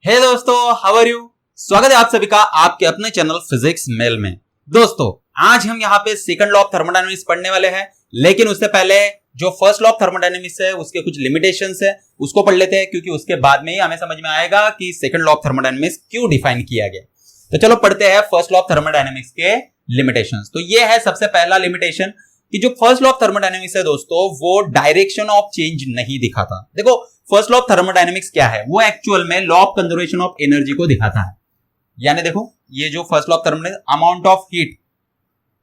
हे दोस्तों, how are you. स्वागत है आप सभी का आपके अपने चैनल फिजिक्स मेल में। दोस्तों, आज हम यहाँ पे सेकंड लॉ ऑफ थर्मोडायनेमिक्स पढ़ने वाले हैं, लेकिन उससे पहले जो फर्स्ट लॉ ऑफ थर्मोडायनेमिक्स है उसके कुछ लिमिटेशंस है उसको पढ़ लेते हैं, क्योंकि उसके बाद में ही हमें समझ में आएगा कि सेकंड लॉ ऑफ थर्मोडायनेमिक्स क्यों डिफाइन किया गया। तो चलो पढ़ते हैं फर्स्ट लॉ ऑफ थर्मोडायनेमिक्स के लिमिटेशंस। तो ये है सबसे पहला लिमिटेशन कि जो फर्स्ट लॉ ऑफ थर्मोडायनेमिक्स है दोस्तों, वो डायरेक्शन ऑफ चेंज नहीं दिखाता। देखो, फर्स्ट लॉ ऑफ थर्मोडायनेमिक्स क्या है, वो एक्चुअल में law of conservation of energy को दिखाता है। यानी देखो, ये जो first law of thermodynamics, amount of heat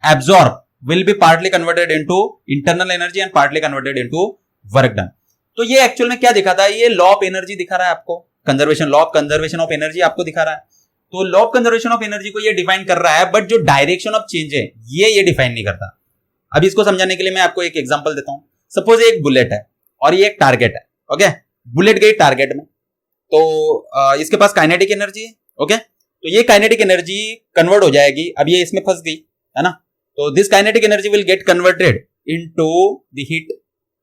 absorb will be partly converted into internal energy and partly converted into work done. तो ये एक्चुअल में क्या दिखाता है, ये लॉ ऑफ एनर्जी दिखा रहा है आपको, conservation, law of conservation of energy आपको दिखा रहा है। तो law of conservation of energy को ये डिफाइन कर रहा है, बट जो डायरेक्शन ऑफ चेंज है ये डिफाइन नहीं करता। अभी इसको समझाने के लिए मैं आपको एक एग्जांपल देता हूं। सपोज एक बुलेट है और ये एक टारगेट है। ओके, बुलेट गई टारगेट में, तो इसके पास काइनेटिक एनर्जी है। ओके, तो ये काइनेटिक एनर्जी कन्वर्ट हो जाएगी। अब ये इसमें फंस गई है ना, तो this kinetic energy will get converted into the heat,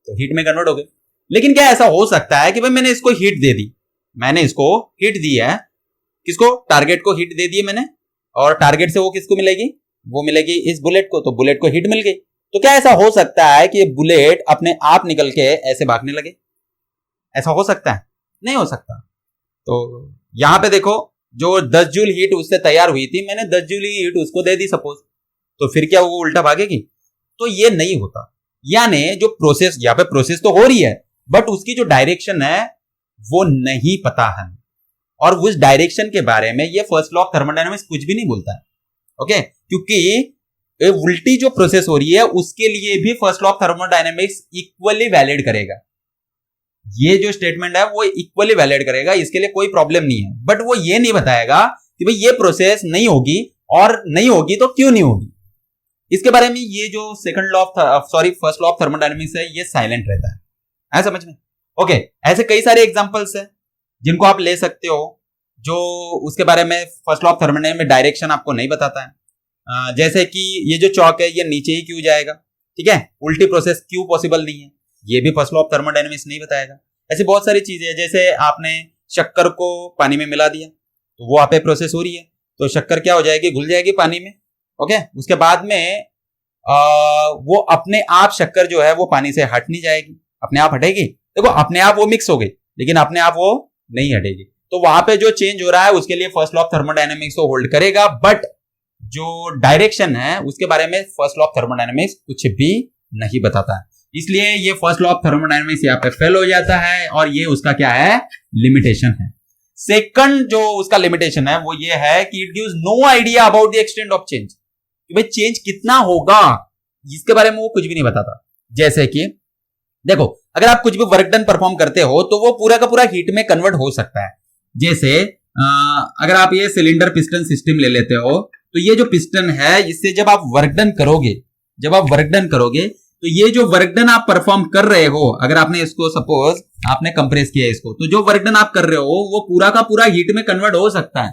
तो हीट में कन्वर्ट हो गई। लेकिन क्या ऐसा हो सकता है कि भाई मैंने इसको हीट दे दी, मैंने इसको हीट दी है, किसको, टारगेट को हीट दे दी है मैंने, और टारगेट से वो किसको मिलेगी, वो मिलेगी इस बुलेट को, तो बुलेट को हीट मिल गई। तो क्या ऐसा हो सकता है कि बुलेट अपने आप निकल के ऐसे भागने लगे? ऐसा हो सकता है? नहीं हो सकता। तो यहां पे देखो, जो 10 जूल हीट उससे तैयार हुई थी, मैंने 10 जूल हीट उसको दे दी सपोज, तो फिर क्या वो उल्टा भागेगी? तो ये नहीं होता। यानी जो प्रोसेस, यहां पे प्रोसेस तो हो रही है, बट उसकी जो डायरेक्शन है वो नहीं पता है, और उस डायरेक्शन के बारे में ये फर्स्ट लॉ ऑफ थर्मोडायनेमिक्स कुछ भी नहीं बोलता है। ओके, क्योंकि उल्टी जो प्रोसेस हो रही है उसके लिए भी first law of thermodynamics equally valid करेगा। ये जो स्टेटमेंट है वो इक्वली वैलिड करेगा, इसके लिए कोई प्रॉब्लम नहीं है। बट वो ये नहीं बताएगा कि भाई ये प्रोसेस नहीं होगी, और नहीं होगी तो क्यों नहीं होगी। इसके बारे में ये जो second law of first law of thermodynamics है ये साइलेंट रहता है समझ में। ओके, ऐसे कई सारे एग्जांपल्स है जिनको आप ले सकते हो, जो उसके बारे में फर्स्ट लॉ ऑफ थर्मोडायनेमिक्स में डायरेक्शन आपको नहीं बताता है। जैसे कि ये जो चौक है ये नीचे ही क्यों जाएगा, ठीक है, उल्टी प्रोसेस क्यों पॉसिबल नहीं है, ये भी फर्स्ट लॉ ऑफ थर्मोडायनेमिक्स नहीं बताएगा। ऐसी बहुत सारी चीजें हैं, जैसे आपने शक्कर को पानी में मिला दिया, तो वो आप पे प्रोसेस हो रही है, तो शक्कर क्या हो जाएगी, घुल जाएगी पानी में। ओके, उसके बाद में वो अपने आप शक्कर जो है वो पानी से हट नहीं जाएगी, अपने आप हटेगी। देखो, अपने आप वो मिक्स हो गई, लेकिन अपने आप वो नहीं हटेगी। तो वहां पे जो चेंज हो रहा है उसके लिए फर्स्ट लॉ ऑफ थर्मोडायनेमिक्स को होल्ड करेगा, बट जो डायरेक्शन है उसके बारे में फर्स्ट लॉ ऑफ थर्मोडायनेमिक्स कुछ भी नहीं बताता है। इसलिए ये फर्स्ट लॉ ऑफ थर्मोडायनेमिक्स यहाँ पे फेल हो जाता है, और ये उसका क्या है, लिमिटेशन है। सेकंड जो उसका लिमिटेशन है वो ये है कि it gives no idea about the extent of change, कि भाई चेंज कितना होगा इसके बारे में वो कुछ भी नहीं बताता। जैसे कि देखो, अगर आप कुछ भी वर्क डन परफॉर्म करते हो तो वो पूरा का पूरा हीट में कन्वर्ट हो सकता है। जैसे अगर आप ये सिलेंडर पिस्टन सिस्टम ले लेते हो, तो ये जो पिस्टन है इससे जब आप वर्क डन करोगे, तो ये जो वर्क डन आप परफॉर्म कर रहे हो, अगर आपने इसको सपोज आपने कंप्रेस किया इसको, तो जो वर्क डन आप कर रहे हो वो पूरा का पूरा हीट में कन्वर्ट हो सकता है।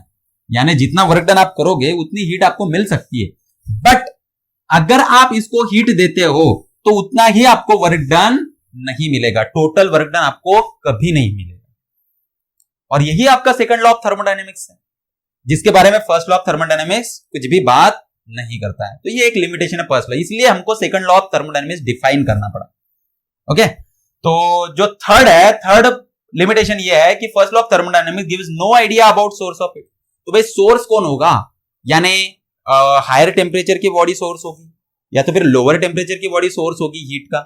यानी जितना वर्क डन आप करोगे उतनी हीट आपको मिल सकती है, बट अगर आप इसको हीट देते हो तो उतना ही आपको वर्क डन नहीं मिलेगा, टोटल वर्क डन आपको कभी नहीं मिलेगा। और यही आपका सेकंड लॉ ऑफ थर्मोडायनेमिक्स है, जिसके बारे में फर्स्ट लॉ ऑफ थर्मोडायनेमिक्स कुछ भी बात नहीं करता है। तो ये एक लिमिटेशन है फर्स्ट लॉ, इसलिए हमको second law of thermodynamics define करना पड़ा। ओके, तो जो थर्ड लिमिटेशन ये है कि first law of thermodynamics gives no idea about source of heat. तो भाई सोर्स कौन होगा, यानी हायर टेम्परेचर की बॉडी सोर्स होगी या तो फिर लोअर टेम्परेचर की बॉडी सोर्स होगी हीट का,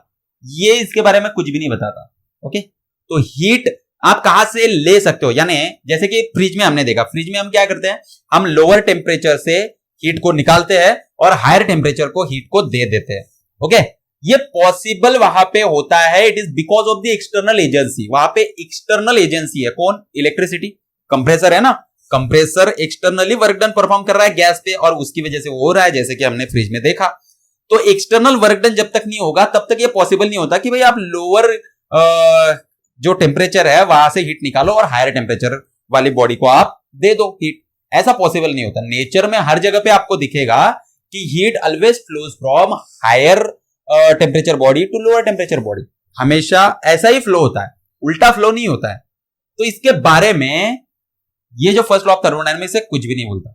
ये इसके बारे में कुछ भी नहीं बताता। ओके, तो हीट आप कहां से ले सकते हो, यानी जैसे कि फ्रिज में हमने देखा, फ्रिज में हम क्या करते हैं, हम लोअर टेम्परेचर से हीट को निकालते हैं और हायर टेम्परेचर को हीट को दे देते हैं। ओके, ये पॉसिबल वहां पे होता है, it is because of the external agency. वहां पे एक्सटर्नल एजेंसी है, कौन, इलेक्ट्रिसिटी, कंप्रेसर है ना, compressor externally work done perform कर रहा है गैस पे, और उसकी वजह से वो हो रहा है, जैसे कि हमने फ्रिज में देखा। तो एक्सटर्नल वर्क डन जब तक नहीं होगा तब तक ये पॉसिबल नहीं होता कि भाई आप लोअर जो टेम्परेचर है वहां से हीट निकालो और हायर टेम्परेचर वाली बॉडी को आप दे दो हीट। ऐसा पॉसिबल नहीं होता। नेचर में हर जगह पे आपको दिखेगा कि heat always flows from higher temperature body to lower temperature body, हमेशा ऐसा ही फ्लो होता है, उल्टा फ्लो नहीं होता है। तो इसके बारे में ये जो फर्स्ट लॉ ऑफ थर्मोडायनेमिक्स है कुछ भी नहीं बोलता।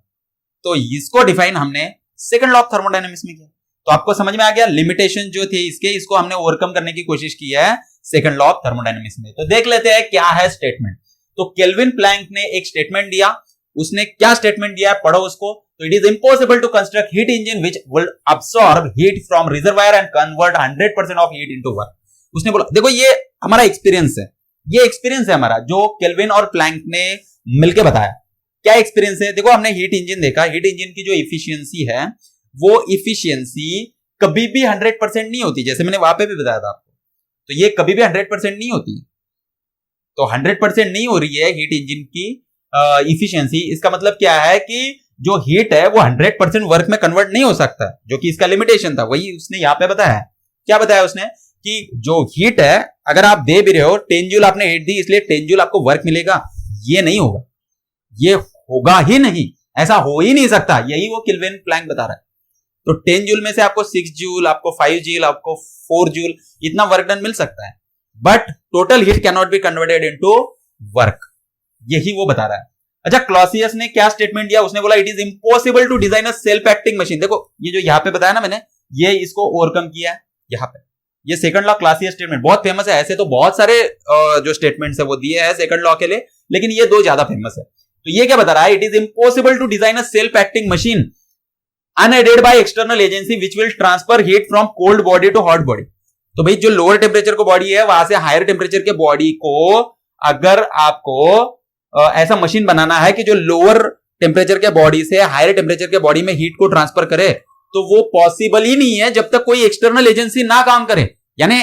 तो इसको डिफाइन हमने सेकंड लॉ ऑफ थर्मोडायनेमिक्स में किया। तो आपको समझ में आ गया लिमिटेशन जो थे इसके, इसको हमने ओवरकम करने की कोशिश की है सेकंड लॉ ऑफ थर्मोडायनेमिक्स में। तो देख लेते हैं क्या है स्टेटमेंट। तो केल्विन प्लैंक ने एक स्टेटमेंट दिया, उसने क्या स्टेटमेंट दिया है पढ़ो उसको। तो it is impossible to construct heat engine which will absorb heat from reservoir and convert 100% of heat into work. उसने बोला, देखो ये हमारा एक्सपीरियंस है, ये एक्सपीरियंस है हमारा जो केल्विन और प्लैंक ने मिलकर बताया। क्या एक्सपीरियंस है? देखो हमने हीट इंजन देखा, हीट इंजन की जो इफिशियंसी है वो इफिशियंसी कभी भी 100% नहीं होती, जैसे मैंने वहां पे भी बताया था आपको। तो ये कभी भी 100% नहीं होती। तो 100% नहीं हो रही है हीट इंजन की इफिशियंसी। इसका मतलब क्या है कि जो हीट है वो 100% वर्क में कन्वर्ट नहीं हो सकता, जो कि इसका लिमिटेशन था। वही उसने यहां पे बताया है। क्या बताया उसने कि जो हीट है अगर आप दे भी रहे हो 10 जूल आपने हीट दी इसलिए 10 जूल आपको वर्क मिलेगा, ये नहीं होगा, ये होगा ही नहीं, ऐसा हो ही नहीं सकता। यही वो केल्विन प्लैंक बता रहा है। तो 10 जूल में से आपको 6 जूल, आपको 5 जूल, आपको 4 जूल इतना वर्क डन मिल सकता है, but total heat can not be converted into work, यही वो बता रहा है। अच्छा, क्लॉसियस ने क्या स्टेटमेंट दिया? उसने बोला it is impossible to design a self acting machine. देखो ये जो यहां पे बताया ना मैंने, ये इसको ओवरकम किया है यहां पे। ये सेकंड लॉ क्लॉसियस स्टेटमेंट बहुत फेमस है। ऐसे तो बहुत सारे जो स्टेटमेंट्स है वो दिए हैं सेकंड लॉ के लिए, लेकिन ये दो ज्यादा फेमस है। तो ये क्या बता रहा है? It is impossible to design a self acting machine unaided by external agency which will transfer heat from cold body to hot body। तो भाई जो लोअर टेम्परेचर को बॉडी है वहां से हायर टेम्परेचर के बॉडी को अगर आपको ऐसा मशीन बनाना है कि जो लोअर टेम्परेचर के बॉडी से हायर टेम्परेचर के बॉडी में हीट को ट्रांसफर करे, तो वो पॉसिबल ही नहीं है जब तक कोई एक्सटर्नल एजेंसी ना काम करे। यानी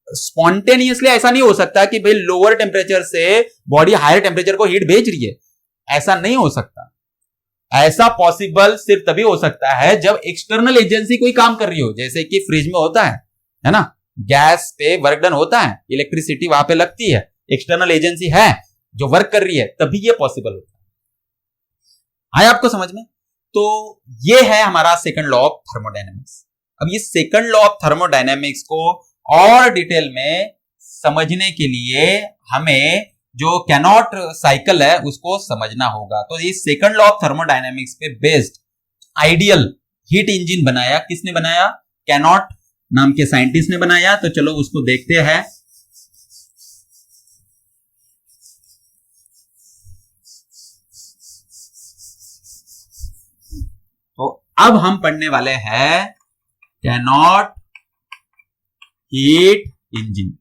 स्पॉन्टेनियसली ऐसा नहीं हो सकता कि भाई लोअर टेम्परेचर से बॉडी हायर टेम्परेचर को हीट भेज रही है, ऐसा नहीं हो सकता। ऐसा पॉसिबल सिर्फ तभी हो सकता है जब एक्सटर्नल एजेंसी कोई काम कर रही हो, जैसे कि फ्रिज में होता है ना, गैस पे वर्क डन होता है, इलेक्ट्रिसिटी वहां पे लगती है, एक्सटर्नल एजेंसी है जो वर्क कर रही है, तभी ये पॉसिबल होता है। आया आपको समझ में? तो ये है हमारा सेकंड लॉ ऑफ थर्मोडायनेमिक्स। अब ये सेकंड लॉ ऑफ थर्मोडायनेमिक्स को और डिटेल में समझने के लिए हमें जो कैनॉट साइकिल है उसको समझना होगा। तो इस सेकंड लॉ ऑफ थर्मोडायनेमिक्स पे बेस्ड आइडियल हीट इंजन बनाया किसने बनाया? कैनॉट नाम के साइंटिस्ट ने बनाया। तो चलो उसको देखते हैं। तो अब हम पढ़ने वाले हैं कैनॉट हीट इंजन।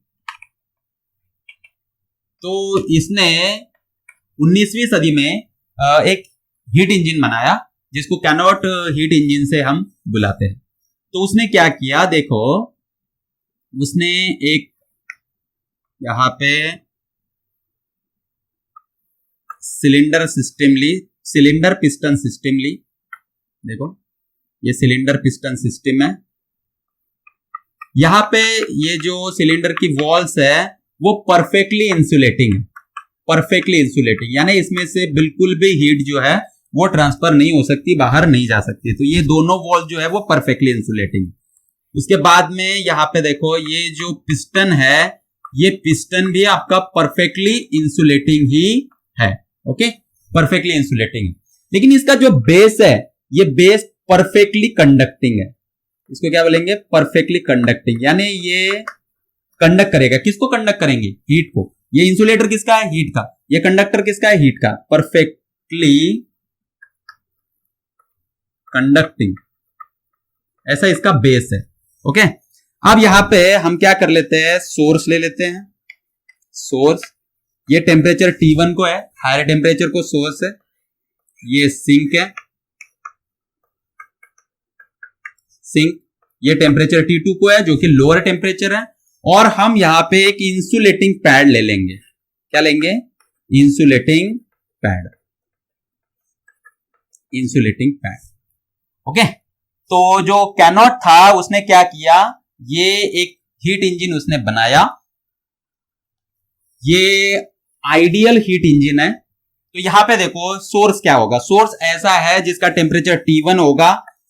तो इसने 19वीं सदी में एक हीट इंजन बनाया जिसको कैनॉट हीट इंजन से हम बुलाते हैं। तो उसने क्या किया देखो, उसने एक यहां पे सिलेंडर सिस्टम ली, सिलेंडर पिस्टन सिस्टम ली। देखो ये सिलेंडर पिस्टन सिस्टम है। यहां पे ये जो सिलेंडर की वॉल्स है वो परफेक्टली इंसुलेटिंग है, परफेक्टली इंसुलेटिंग, यानी इसमें से बिल्कुल भी हीट जो है वो ट्रांसफर नहीं हो सकती, बाहर नहीं जा सकती। तो ये दोनों वॉल जो है वो परफेक्टली इंसुलेटिंग। उसके बाद में यहां पे देखो ये जो पिस्टन है, ये पिस्टन भी आपका परफेक्टली इंसुलेटिंग ही है। ओके, परफेक्टली इंसुलेटिंग है। लेकिन इसका जो बेस है ये बेस परफेक्टली कंडक्टिंग है। इसको क्या बोलेंगे? परफेक्टली कंडक्टिंग, यानी ये कंडक्ट करेगा। किसको कंडक्ट करेंगे? हीट को। ये इंसुलेटर किसका है? हीट का। ये कंडक्टर किसका है? हीट का। परफेक्टली कंडक्टिंग, ऐसा इसका बेस है। ओके, अब यहां पे हम क्या कर लेते हैं? सोर्स ले लेते हैं। सोर्स, ये टेम्परेचर T1 को है, हायर टेम्परेचर को सोर्स है। ये सिंक है, सिंक। ये टेम्परेचर T2 को है जो कि लोअर टेम्परेचर है। और हम यहां पे एक इंसुलेटिंग पैड ले लेंगे। क्या लेंगे? Insulating pad, insulating pad. Okay, तो जो कैनॉट था उसने क्या किया? ये एक हीट इंजन उसने बनाया। ये आइडियल हीट इंजन है। तो यहां पे देखो सोर्स क्या होगा? सोर्स ऐसा है जिसका टेम्परेचर T1 होगा,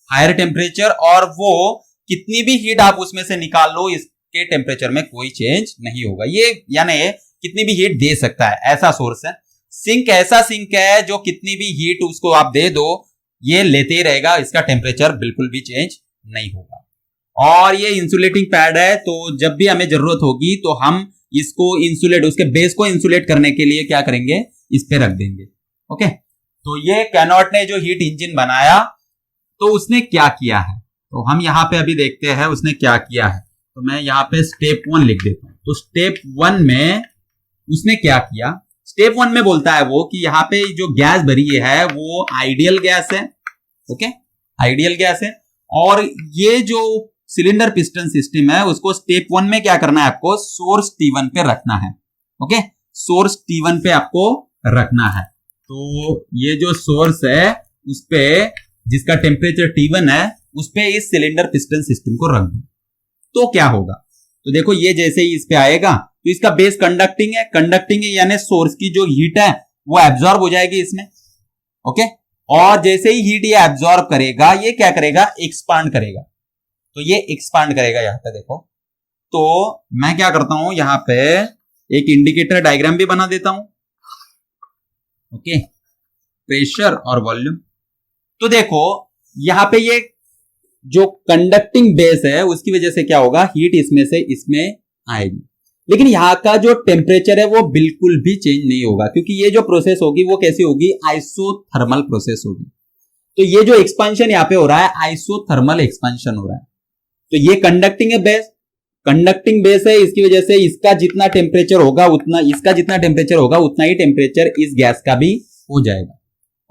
हायर टेम्परेचर, और वो कितनी भी हीट आप उसमें से निकाल लो इसके टेम्परेचर में कोई चेंज नहीं होगा। ये यानी कितनी भी हीट दे सकता है, ऐसा सोर्स है। सिंक ऐसा सिंक है जो कितनी भी हीट उसको आप दे दो ये लेते ही रहेगा, इसका टेम्परेचर बिल्कुल भी चेंज नहीं होगा। और ये इंसुलेटिंग पैड है, तो जब भी हमें जरूरत होगी तो हम इसको इंसुलेट, उसके बेस को इंसुलेट करने के लिए क्या करेंगे, इस पे रख देंगे। ओके, तो ये कैनॉट ने जो हीट इंजन बनाया तो उसने क्या किया है, तो हम यहां पे अभी देखते हैं उसने क्या किया है। तो मैं यहां पे स्टेप 1 लिख देता हूं। तो स्टेप 1 में उसने क्या किया, स्टेप 1 में बोलता है वो कि यहाँ पे जो गैस भरी है वो आइडियल गैस है। ओके, आइडियल गैस है। और ये जो सिलेंडर पिस्टन सिस्टम है उसको स्टेप 1 में क्या करना है, आपको सोर्स T1 पे रखना है। ओके, सोर्स T1 पे आपको रखना है। तो ये जो सोर्स है उस पे जिसका टेम्परेचर T1 है उस पे इस सिलेंडर पिस्टन सिस्टम को रख दो। तो क्या होगा, तो देखो ये जैसे ही इस पे आएगा तो इसका बेस कंडक्टिंग है, कंडक्टिंग है यानी सोर्स की जो हीट है वो एब्जॉर्ब हो जाएगी इसमें। ओके, और जैसे ही हीट ये एब्जॉर्ब करेगा ये क्या करेगा, एक्सपांड करेगा। तो ये एक्सपांड करेगा, यहां पे देखो। तो मैं क्या करता हूं, यहां पे एक इंडिकेटर डायग्राम भी बना देता हूं। ओके, प्रेशर और वॉल्यूम। तो देखो यहां पे ये जो कंडक्टिंग बेस है उसकी वजह से क्या होगा, हीट इसमें से इसमें आएगी, लेकिन यहां का जो टेम्परेचर है वो बिल्कुल भी चेंज नहीं होगा, क्योंकि ये जो प्रोसेस होगी वो कैसी होगी, आइसोथर्मल प्रोसेस होगी। तो ये जो एक्सपांशन यहां पे हो रहा है आइसोथर्मल एक्सपांशन हो रहा है। तो ये कंडक्टिंग है बेस, कंडक्टिंग बेस है, इसकी वजह से इसका जितना टेम्परेचर होगा उतना, इसका जितना टेम्परेचर होगा उतना ही टेम्परेचर इस गैस का भी हो जाएगा,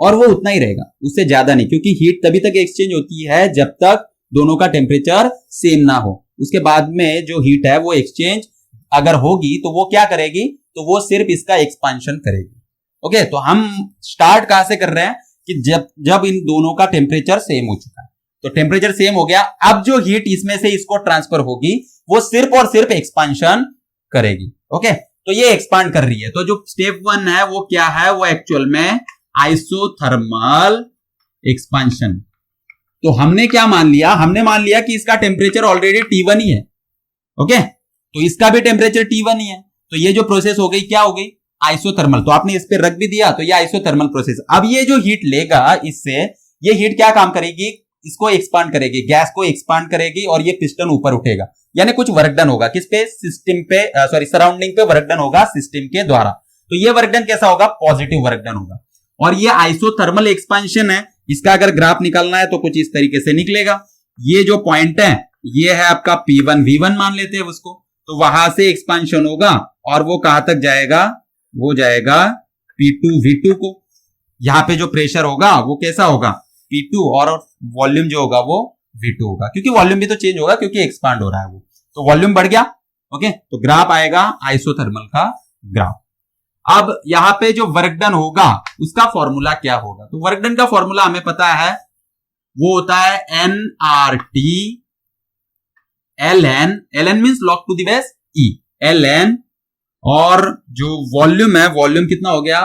और वो उतना ही रहेगा, उससे ज्यादा नहीं, क्योंकि हीट तभी तक एक्सचेंज होती है जब तक दोनों का टेम्परेचर सेम ना हो। उसके बाद में जो हीट है वो एक्सचेंज अगर होगी तो वो क्या करेगी, तो वो सिर्फ इसका एक्सपांशन करेगी। ओके, तो हम स्टार्ट कहां से कर रहे हैं कि जब इन दोनों का टेम्परेचर सेम हो चुका है, तो टेम्परेचर सेम हो गया, अब जो हीट इसमें से इसको ट्रांसफर होगी वो सिर्फ और सिर्फ एक्सपांशन करेगी। ओके, तो ये एक्सपांड कर रही है। तो जो स्टेप 1 है वो क्या है, वो एक्चुअल में आइसोथर्मल एक्सपांशन। तो हमने क्या मान लिया, हमने मान लिया कि इसका टेम्परेचर ऑलरेडी T1 ही है। ओके, तो इसका भी टेम्परेचर T1 ही है, तो ये जो प्रोसेस हो गई क्या हो गई, आइसोथर्मल। तो आपने इस पे रख भी दिया, तो ये आइसोथर्मल प्रोसेस। अब ये जो हीट लेगा इससे, ये हीट क्या काम करेगी, इसको एक्सपांड करेगी, गैस को एक्सपांड करेगी, और ये पिस्टन ऊपर उठेगा, यानी कुछ वर्क डन होगा किस पे, सिस्टम पे, सॉरी सराउंडिंग पे वर्क डन होगा सिस्टम के द्वारा। तो ये वर्क डन कैसा होगा, पॉजिटिव वर्क डन होगा। और ये आइसोथर्मल एक्सपांशन है, इसका अगर ग्राफ निकालना है तो कुछ इस तरीके से निकलेगा। ये जो पॉइंट है ये है आपका P1 V1 मान लेते हैं उसको, तो वहां से एक्सपांशन होगा और वो कहां तक जाएगा, वो जाएगा P2 V2 को। यहां पे जो प्रेशर होगा वो कैसा होगा, P2, और वॉल्यूम जो होगा वो V2 होगा, क्योंकि वॉल्यूम भी तो चेंज होगा क्योंकि एक्सपांड हो रहा है वो, तो वॉल्यूम बढ़ गया। ओके, तो ग्राफ आएगा आइसोथर्मल का ग्राफ। अब यहां पे जो वर्क डन होगा उसका फॉर्मूला क्या होगा, तो वर्क डन का फॉर्मूला हमें पता है, वो होता है nRT ln, ln means log to the base E, ln, और जो वॉल्यूम है, वॉल्यूम कितना हो गया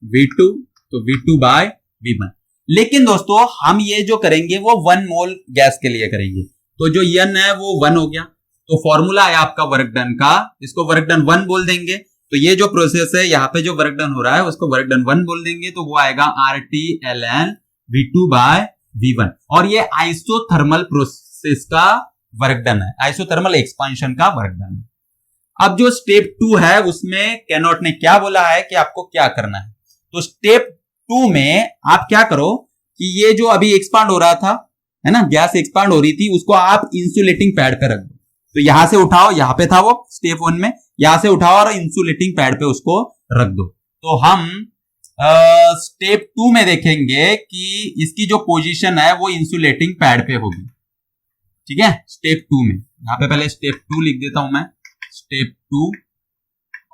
V2, तो V2 बाय V1। लेकिन दोस्तों हम ये जो करेंगे वो 1 मोल गैस के लिए करेंगे, तो जो n है वो 1 हो गया, तो फॉर्मूला है आपका वर्क डन का, इसको वर्क डन 1 बोल देंगे। तो ये जो प्रोसेस है यहाँ पे जो वर्क डन हो रहा है उसको वर्क डन 1 बोल देंगे, तो वो आएगा RT ln V2 bye V1। और ये आइसोथर्मल प्रोसेस का वर्क डन है, आइसोथर्मल एक्सपांशन का वर्क डन है। अब जो स्टेप 2 है उसमें कैनॉट ने क्या बोला है कि आपको क्या करना है, तो स्टेप 2 में आप क्या करो कि ये जो अभी एक्सपांड हो रहा था, है ना, गैस एक्सपांड हो रही थी, उसको आप इंसुलेटिंग पैड पे रख दो। तो यहां से उठाओ, यहां पे था वो स्टेप 1 में, यहां से उठाओ और इंसुलेटिंग पैड पे उसको रख दो। तो हम स्टेप 2 में देखेंगे कि इसकी जो पोजीशन है वो इंसुलेटिंग पैड पे होगी। ठीक है, स्टेप 2 में यहां पे पहले स्टेप 2 लिख देता हूं मैं, स्टेप 2,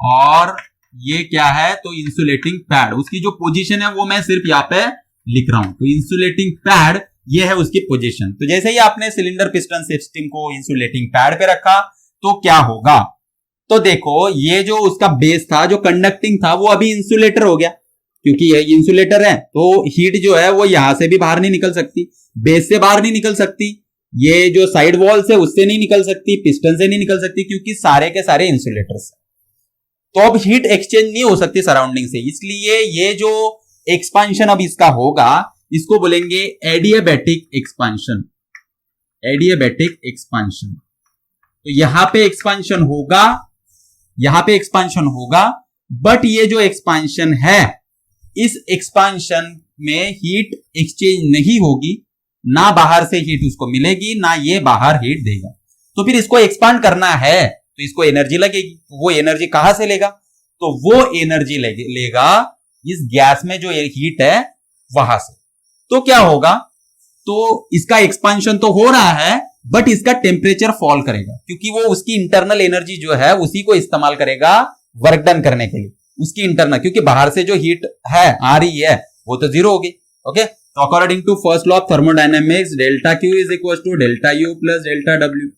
और ये क्या है, तो इंसुलेटिंग पैड, उसकी जो पोजीशन है वो मैं सिर्फ यहां पे लिख रहा हूं। तो इंसुलेटिंग पैड ये है उसकी पोजीशन। तो जैसे ही आपने सिलेंडर पिस्टन सिस्टम को इंसुलेटिंग पैड पे रखा तो क्या होगा, तो देखो ये जो उसका बेस था जो कंडक्टिंग था वो अभी इंसुलेटर हो गया, क्योंकि ये इंसुलेटर है तो हीट जो है वो यहां से भी बाहर नहीं निकल सकती, बेस से बाहर नहीं निकल सकती, ये जो साइड वॉल से उससे नहीं निकल सकती, पिस्टन से नहीं निकल सकती, क्योंकि सारे के सारे इंसुलेटर्स। तो अब हीट एक्सचेंज नहीं हो सकती सराउंडिंग से, इसलिए ये जो एक्सपांशन अब इसका होगा इसको बोलेंगे एडियाबैटिक एक्सपांशन। एडियाबैटिक एक्सपांशन, तो यहां पे एक्सपांशन होगा, यहां पे एक्सपांशन होगा, बट ये जो एक्सपांशन है इस एक्सपांशन में हीट एक्सचेंज नहीं होगी, ना बाहर से हीट उसको मिलेगी ना ये बाहर हीट देगा। तो फिर इसको एक्सपांड करना है तो इसको एनर्जी लगेगी, वो एनर्जी कहां से लेगा, तो वो एनर्जी लेगा इस गैस में जो हीट है वहां से। तो क्या होगा, तो इसका एक्सपांशन तो हो रहा है बट इसका टेम्परेचर फॉल करेगा, क्योंकि वो उसकी इंटरनल एनर्जी जो है उसी को इस्तेमाल करेगा वर्क डन करने के लिए, उसकी इंटरनल, क्योंकि बाहर से जो हीट है आ रही है वो तो जीरो होगी। ओके, तो according to first law of thermodynamics delta Q is equal to delta U plus delta W.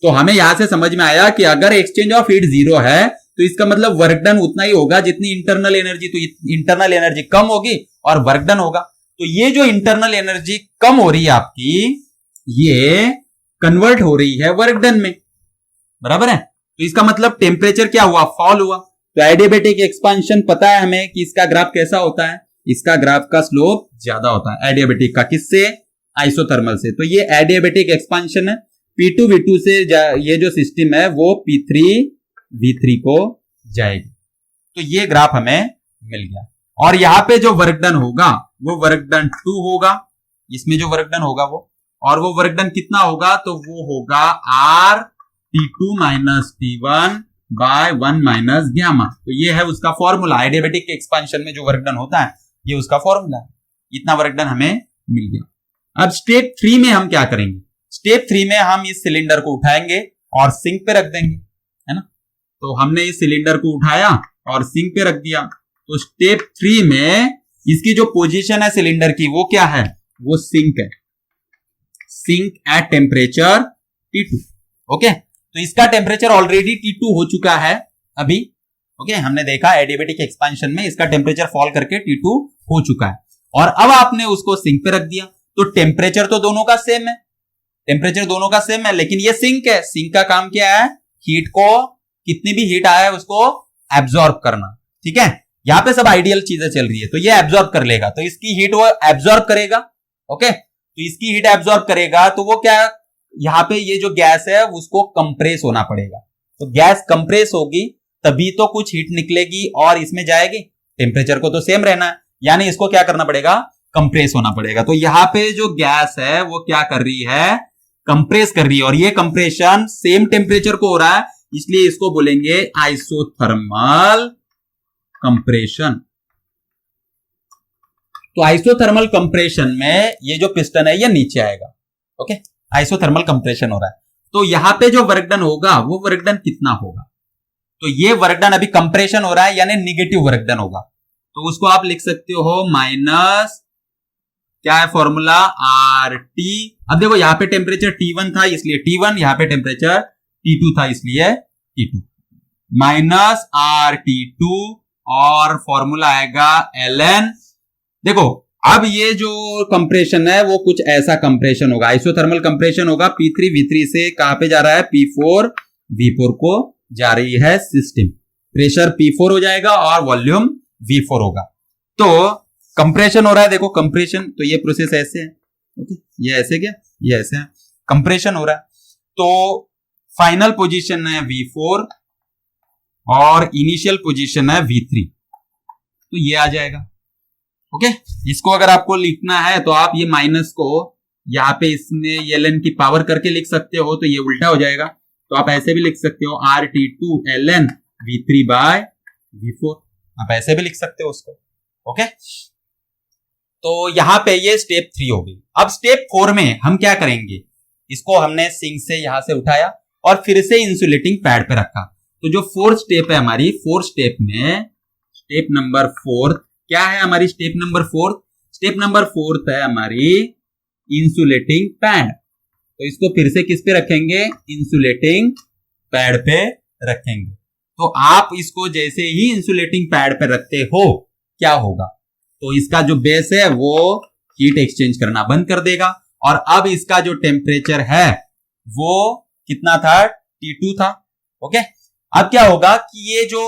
तो हमें यहां से समझ में आया कि अगर एक्सचेंज ऑफ हीट जीरो है तो इसका मतलब वर्क डन उतना ही होगा जितनी इंटरनल एनर्जी, तो इंटरनल एनर्जी कम होगी और वर्क डन होगा। तो ये जो इंटरनल एनर्जी कम हो रही है आपकी, ये कन्वर्ट हो रही है वर्क डन में, बराबर है। तो इसका मतलब टेम्परेचर क्या हुआ, फॉल हुआ। तो एडियाबैटिक एक्सपांशन पता है हमें कि इसका ग्राफ कैसा होता है, इसका ग्राफ का स्लोप ज्यादा होता है एडियाबैटिक का, किससे, आइसोथर्मल से। तो ये एडियाबैटिक एक्सपांशन है, P2 V2 से ये जो सिस्टम है वो P3 V3 को जाएगी। तो ये ग्राफ हमें मिल गया। और यहां पे जो वर्क डन होगा वो वर्क डन 2 होगा, इसमें जो वर्क डन होगा वो, और वो वर्क डन कितना होगा, तो वो होगा R T2 minus T1 by 1 minus gamma. तो ये है उसका फॉर्मूला, एडियाबैटिक एक्सपांशन में जो वर्क डन होता है ये उसका फॉर्मूला है। इतना वर्क डन हमें मिल गया। अब स्टेप 3 में हम क्या करेंगे, स्टेप 3 में हम इस सिलेंडर को उठाएंगे और सिंक पे रख देंगे, है ना। तो हमने इस सिलेंडर को उठाया और सिंक पे रख दिया। तो स्टेप 3 में इसकी जो पोजीशन है सिलेंडर की वो क्या है, वो सिंक है, sink at temperature T2। Okay, तो इसका टेम्परेचर ऑलरेडी T2 हो चुका है अभी। ओके, हमने देखा एडियाबैटिक एक्सपांशन में इसका टेम्परेचर फॉल करके T2 हो चुका है, और अब आपने उसको सिंक पे रख दिया। तो टेम्परेचर तो दोनों का सेम है, टेम्परेचर दोनों का सेम है, लेकिन ये सिंक है, सिंक का काम क्या है, हीट को, कितनी भी हीट आए उसको एब्जॉर्ब करना। ठीक है, यहां पे सब आइडियल चीजें चल रही है, तो ये एब्जॉर्ब कर लेगा, तो इसकी हीट वो एब्जॉर्ब करेगा। ओके, तो इसकी हीट एब्जॉर्ब करेगा, तो वो क्या, यहां पे ये जो गैस है उसको कंप्रेस होना पड़ेगा। तो गैस कंप्रेस होगी तभी तो कुछ हीट निकलेगी और इसमें जाएगी। टेम्परेचर को तो सेम रहना है, यानी इसको क्या करना पड़ेगा, कंप्रेस होना पड़ेगा। तो यहां पे जो गैस है वो क्या कर रही है, कंप्रेस कर रही है, और ये कंप्रेशन सेम टेम्परेचर को हो रहा है, इसलिए इसको बोलेंगे आइसोथर्मल कंप्रेशन। तो आइसोथर्मल कंप्रेशन में ये जो पिस्टन है ये नीचे आएगा। ओके, आइसोथर्मल कंप्रेशन हो रहा है। तो यहां पे जो वर्क डन होगा वो वर्क डन कितना होगा, तो ये वर्क डन अभी कंप्रेशन हो रहा है यानी निगेटिव वर्क डन होगा। तो उसको आप लिख सकते हो माइनस, क्या है फॉर्मूला, RT। अब देखो यहां पे टेम्परेचर T1 था इसलिए T1, यहां पे टेम्परेचर T2 था इसलिए T2, माइनस RT2, और फॉर्मूला आएगा ln। देखो अब ये जो कंप्रेशन है वो कुछ ऐसा कंप्रेशन होगा, आइसोथर्मल कंप्रेशन होगा। P3 V3 से कहां पे जा रहा है, P4 V4 को जा रही है सिस्टम। प्रेशर P4 हो जाएगा और वॉल्यूम V4 होगा। तो कंप्रेशन हो रहा है, देखो कंप्रेशन, तो ये प्रोसेस ऐसे है। ओके, ये ऐसे, क्या ये ऐसे है, कंप्रेशन हो रहा है। तो फाइनल पोजीशन है V4 और इनिशियल पोजीशन है V3, तो ये आ जाएगा। ओके, इसको अगर आपको लिखना है तो आप ये माइनस को यहाँ पे इसमें ln की पावर करके लिख सकते हो, तो ये उल्टा हो जाएगा। तो आप ऐसे भी लिख सकते हो RT2 ln V3 bye V4, आप ऐसे भी लिख सकते हो उसको। ओके, तो यहां पे ये स्टेप 3 हो गई। अब स्टेप 4 में हम क्या करेंगे, इसको हमने सिंक से यहां से उठाया और फिर से इंसुलेटिंग पैड पे रखा। तो जो 4th स्टेप है हमारी, 4th स्टेप में स्टेप नंबर 4 क्या है हमारी, स्टेप नंबर 4, स्टेप नंबर 4 है हमारी इंसुलेटिंग पैड। तो इसको फिर से किस पे रखेंगे, इंसुलेटिंग पैड पे रखेंगे। तो आप इसको जैसे ही इंसुलेटिंग पैड पे रखते हो क्या होगा, तो इसका जो बेस है वो हीट एक्सचेंज करना बंद कर देगा, और अब इसका जो टेम्परेचर है वो कितना था, T2 था। ओके, अब क्या होगा कि ये जो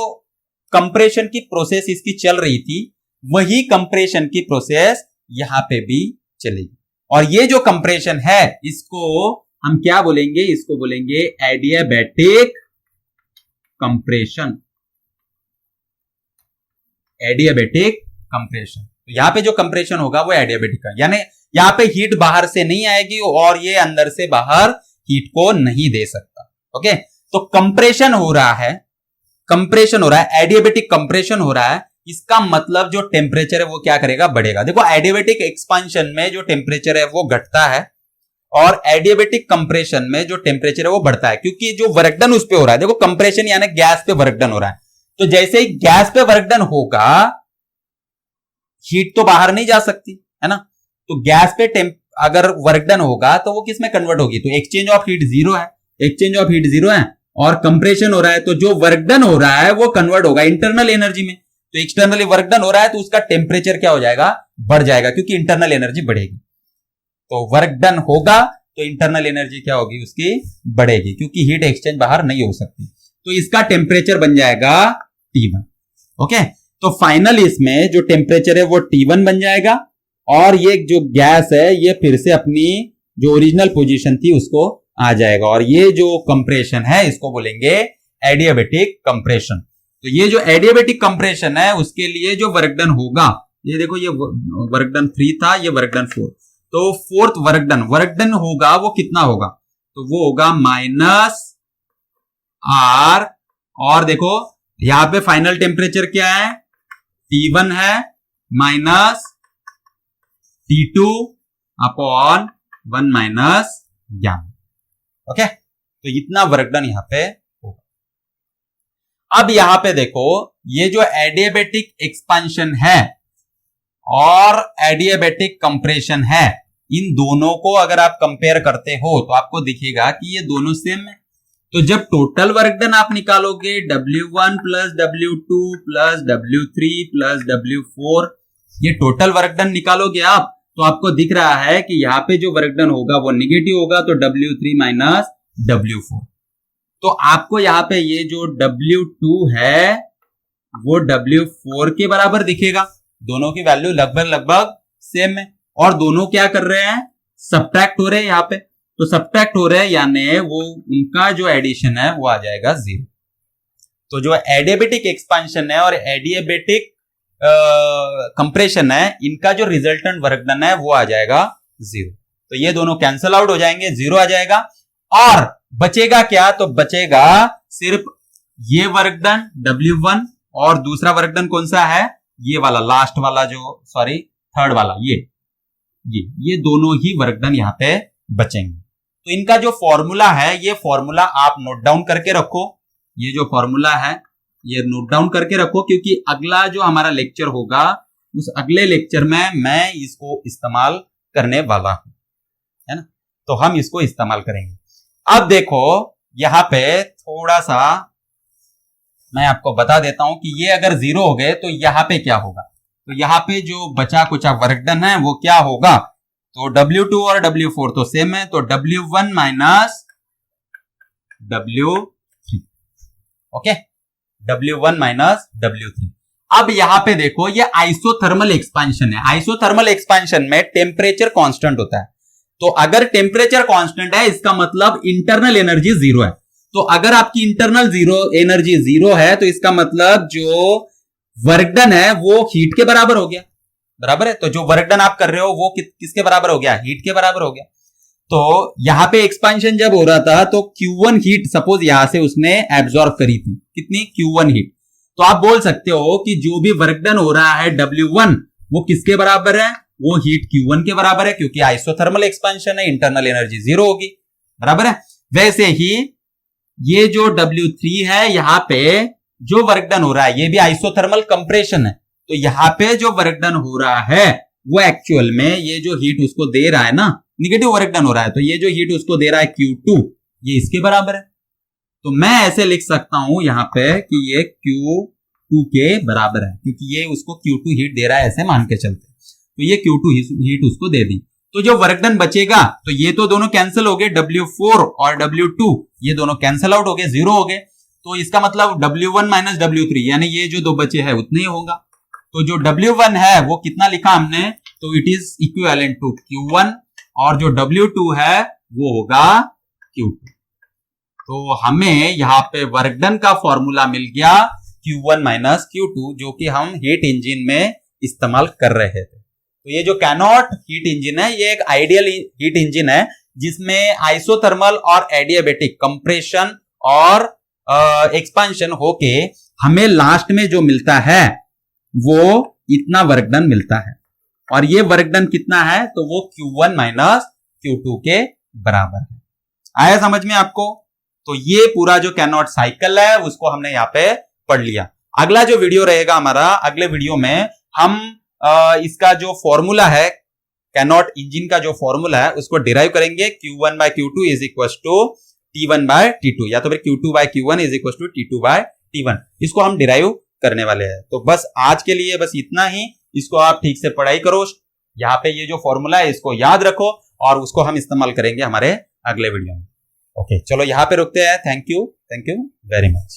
कंप्रेशन की प्रोसेस इसकी चल रही थी, वही कंप्रेशन की प्रोसेस यहां पे भी चलेगी। और ये जो कंप्रेशन है इसको हम क्या बोलेंगे, इसको बोलेंगे एडियाबैटिक कंप्रेशन। एडियाबैटिक कंप्रेशन, तो यहां पे जो कंप्रेशन होगा वो एडियाबैटिक का, यानी यहां पे हीट बाहर से नहीं आएगी और ये अंदर से बाहर हीट को नहीं दे सकता। ओके, तो कंप्रेशन हो रहा है, कंप्रेशन हो रहा है, एडियाबैटिक कंप्रेशन हो रहा है। इसका मतलब जो टेम्परेचर है वो क्या करेगा, बढ़ेगा। देखो एडियाबैटिक एक्सपांशन में जो टेम्परेचर है वो घटता है और एडियाबैटिक कंप्रेशन में जो टेम्परेचर है वो बढ़ता है, क्योंकि जो वर्क डन उस पे हो रहा है। देखो कंप्रेशन यानी गैस पे वर्क डन हो रहा है, तो जैसे ही गैस पे वर्क डन होगा हीट तो बाहर नहीं जा सकती है ना, तो गैस पे अगर वर्क डन होगा तो वो किस में कन्वर्ट होगी, तो एक्सचेंज ऑफ हीट जीरो है, एक्सचेंज ऑफ हीट जीरो है और कंप्रेशन हो रहा है, तो जो वर्क डन हो रहा है वो कन्वर्ट होगा इंटरनल एनर्जी में। तो एक्सटर्नली वर्क डन हो रहा है तो उसका टेम्परेचर क्या हो जाएगा, बढ़ जाएगा, क्योंकि इंटरनल एनर्जी बढ़ेगी। तो वर्क डन होगा तो इंटरनल एनर्जी क्या होगी, उसकी बढ़ेगी, क्योंकि हीट एक्सचेंज बाहर नहीं हो सकती। तो इसका टेम्परेचर बन जाएगा T1। ओके, तो फाइनल इसमें जो टेम्परेचर है वो T1 बन जाएगा और ये जो गैस है ये फिर से अपनी जो ओरिजिनल पोजीशन थी उसको आ जाएगा। और ये जो कंप्रेशन है इसको बोलेंगे एडियाबैटिक कंप्रेशन। तो ये जो एडियाबैटिक कंप्रेशन है उसके लिए जो वर्क डन होगा, ये देखो ये वर्क डन 3 था, ये वर्क डन 4, तो फोर्थ वर्क डन होगा वो कितना होगा, तो वो होगा -R। और देखो यहां पे फाइनल टेम्परेचर क्या है, T1 है माइनस T2 अपॉन 1 माइनस ज्ञान। ओके, तो इतना वर्क डन यहां पे होगा। अब यहां पे देखो ये जो एडियाबैटिक एक्सपांशन है और एडियाबैटिक कंप्रेशन है, इन दोनों को अगर आप कंपेयर करते हो तो आपको दिखेगा कि ये दोनों सेम है। तो जब टोटल वर्क डन आप निकालोगे W1 plus W2 plus W3 plus W4, ये टोटल वर्क डन निकालोगे आप तो आपको दिख रहा है कि यहाँ पे जो वर्क डन होगा वो निगेटिव होगा, तो W3 माइनस W4। तो आपको यहाँ पे ये जो W2 है वो W4 के बराबर दिखेगा, दोनों की वैल्यू लगभग सेम है और दोनों क्या कर रहे हैं, सब्ट्रैक्ट हो रहे हैं। यहाँ पे तो सब्ट्रैक्ट हो रहे हैं यानी वो उनका जो एडिशन है वो आ जाएगा 0। तो जो एडियाबैटिक एक्सपांशन है और एडियाबैटिक कंप्रेशन है, इनका जो रिजल्टेंट वर्क डन है वो आ जाएगा 0। तो ये दोनों कैंसल आउट हो जाएंगे, 0 आ जाएगा और बचेगा क्या, तो बचेगा सिर्फ ये वर्क डन W1 और दूसरा वर्क डन कौन सा है, ये वाला लास्ट वाला जो थर्ड वाला, ये दोनों ही वर्क डन यहां पे बचेंगे। तो इनका जो फॉर्मूला है ये फॉर्मूला आप नोट डाउन करके रखो, ये जो फॉर्मूला है ये नोट डाउन करके रखो, क्योंकि अगला जो हमारा लेक्चर होगा उस अगले लेक्चर में मैं इसको इस्तेमाल करने वाला हूं, है ना, तो हम इसको इस्तेमाल करेंगे। अब देखो यहां पे थोड़ा सा मैं आपको बता देता हूं कि ये अगर 0 हो गए तो यहां पे क्या होगा, तो यहां पे जो बचा कुचा वर्क डन है वो क्या होगा, तो W2 और W4 तो सेम है, तो W1 minus W3। Okay, W1 minus W3। अब यहां पे देखो ये आइसोथर्मल एक्सपांशन है, आइसोथर्मल एक्सपांशन में टेम्परेचर कांस्टेंट होता है, तो अगर टेम्परेचर कांस्टेंट है इसका मतलब इंटरनल एनर्जी 0 है। तो अगर आपकी इंटरनल एनर्जी 0 है तो इसका मतलब जो वर्क डन है वो हीट के बराबर हो गया, बराबर है। तो जो वर्क डन आप कर रहे हो वो किसके बराबर हो गया, हीट के बराबर हो गया। तो यहां पे एक्सपांशन जब हो रहा था तो Q1 हीट सपोज यहां से उसने एब्जॉर्ब करी थी, कितनी, Q1 हीट। तो आप बोल सकते हो कि जो भी वर्क डन हो रहा है W1 वो किसके बराबर है, वो हीट Q1 के बराबर है, क्योंकि आइसोथर्मल एक्सपांशन है, इंटरनल एनर्जी 0 होगी, बराबर है। वैसे ही ये जो W3 है यहां पे जो वर्क डन हो रहा है ये भी आइसोथर्मल कंप्रेशन है, तो यहां पे जो वर्क डन हो रहा है वो एक्चुअल में ये जो हीट उसको दे रहा है ना, निगेटिव वर्क डन हो रहा है, तो ये जो हीट उसको दे रहा है Q2 ये इसके बराबर है। तो मैं ऐसे लिख सकता हूं यहां पे कि ये Q2 के बराबर है, क्योंकि ये उसको Q2 हीट दे रहा है, ऐसे मान के चलते, तो ये Q2 हीट उसको दे दी। तो जो वर्क डन बचेगा तो ये तो दोनों कैंसिल हो गए, W4 और W2 ये दोनों कैंसिल आउट हो गए, 0 हो गए। तो इसका मतलब W1 माइनस W3 यानी ये जो दो बचे हैं उतने ही होगा। तो जो W1 है वो कितना लिखा हमने, तो it is equivalent to Q1 और जो W2 है वो होगा Q2। तो हमें यहाँ पे वर्क डन का फॉर्मूला मिल गया Q1 माइनस Q2 जो कि हम हीट इंजन में इस्तेमाल कर रहे थे। तो ये जो कैनोट हीट इंजन है ये एक आइडियल हीट इंजन है जिसमें आइसोथर्मल और एडियाबैटिक कंप्रेशन और एक्सपांशन होके हमें लास्ट में जो मिलता है वो इतना वर्क डन मिलता है और ये वर्क डन कितना है, तो वो Q1 माइनस Q2 के बराबर है। आया समझ में आपको? तो ये पूरा जो कैनोट साइकिल है उसको हमने यहाँ पे पढ़ लिया। अगला जो वीडियो रहेगा हमारा, अगले वीडियो में हम इसका जो फॉर्मूला है कैनोट इंजन का जो फॉर्मूला है उसको डिराइव करेंगे। Q1 by Q2 is equal to T1 by T2 या तो फिर Q2 by Q1 is equal to T2 by T1, इसको हम डिराइव करने वाले हैं। तो बस आज के लिए बस इतना ही, इसको आप ठीक से पढ़ाई करो। यहाँ पे ये जो फॉर्मूला है इसको याद रखो और उसको हम इस्तेमाल करेंगे हमारे अगले वीडियो में। ओके, चलो यहाँ पे रुकते हैं। Thank you very much.